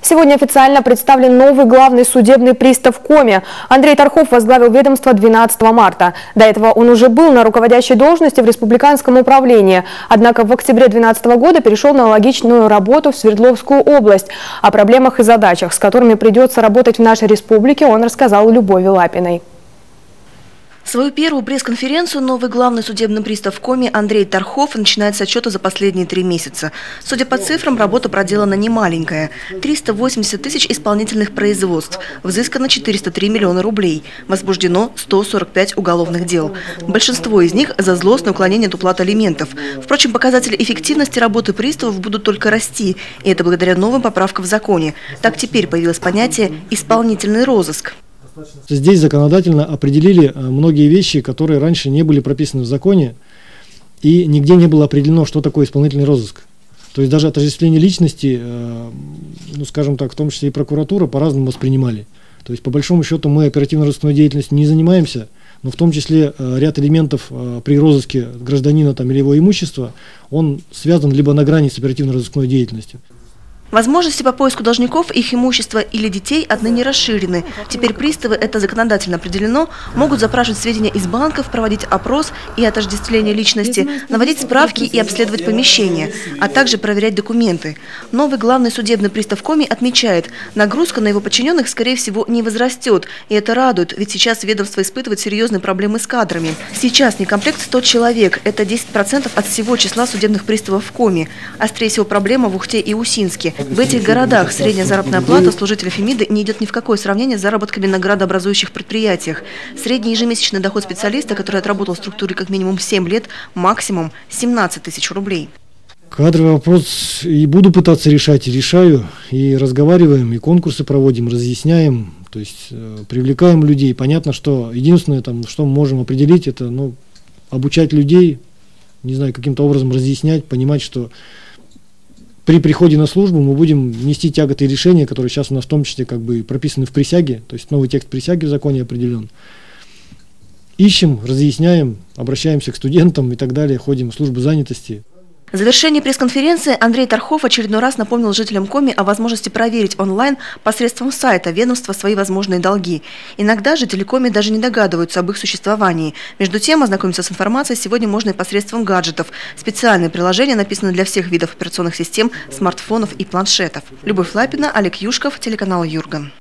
Сегодня официально представлен новый главный судебный пристав Коми. Андрей Тархов возглавил ведомство 12 марта. До этого он уже был на руководящей должности в республиканском управлении. Однако в октябре 2012 года перешел на аналогичную работу в Свердловскую область. О проблемах и задачах, с которыми придется работать в нашей республике, он рассказал Любови Лапиной. Свою первую пресс-конференцию новый главный судебный пристав Коми Андрей Тархов начинает с отчета за последние 3 месяца. Судя по цифрам, работа проделана немаленькая. 380 тысяч исполнительных производств, взыскано 403 миллиона рублей, возбуждено 145 уголовных дел. Большинство из них за злостное уклонение от уплаты алиментов. Впрочем, показатели эффективности работы приставов будут только расти, и это благодаря новым поправкам в законе. Так теперь появилось понятие «исполнительный розыск». Здесь законодательно определили многие вещи, которые раньше не были прописаны в законе, и нигде не было определено, что такое исполнительный розыск. То есть даже отождествление личности, ну скажем так, в том числе и прокуратура, по-разному воспринимали. То есть по большому счету мы оперативно-розыскной деятельностью не занимаемся, но в том числе ряд элементов при розыске гражданина или его имущества, он связан либо на грани с оперативно-розыскной деятельностью. Возможности по поиску должников, их имущества или детей отныне расширены. Теперь приставы, это законодательно определено, могут запрашивать сведения из банков, проводить опрос и отождествление личности, наводить справки и обследовать помещения, а также проверять документы. Новый главный судебный пристав Коми отмечает, нагрузка на его подчиненных, скорее всего, не возрастет. И это радует, ведь сейчас ведомство испытывает серьезные проблемы с кадрами. Сейчас некомплект 100 человек, это 10% от всего числа судебных приставов в Коми. Острее всего проблема в Ухте и Усинске. В этих городах средняя заработная плата служителя Фемиды не идет ни в какое сравнение с заработками на градообразующих предприятиях. Средний ежемесячный доход специалиста, который отработал в структуре как минимум 7 лет, максимум 17 тысяч рублей. Кадровый вопрос и буду пытаться решать, и решаю, и разговариваем, и конкурсы проводим, разъясняем, то есть привлекаем людей. Понятно, что единственное, что мы можем определить, это обучать людей, не знаю, каким-то образом разъяснять, понимать, что при приходе на службу мы будем нести тяготы и решения, которые сейчас у нас в том числе прописаны в присяге, то есть новый текст присяги в законе определен. Ищем, разъясняем, обращаемся к студентам и так далее, ходим в службу занятости. В завершении пресс-конференции Андрей Тархов очередной раз напомнил жителям Коми о возможности проверить онлайн посредством сайта ведомства свои возможные долги. Иногда жители Коми даже не догадываются об их существовании. Между тем, ознакомиться с информацией сегодня можно и посредством гаджетов. Специальные приложения написаны для всех видов операционных систем, смартфонов и планшетов. Любовь Лапина, Олег Юшков, телеканал Юрган.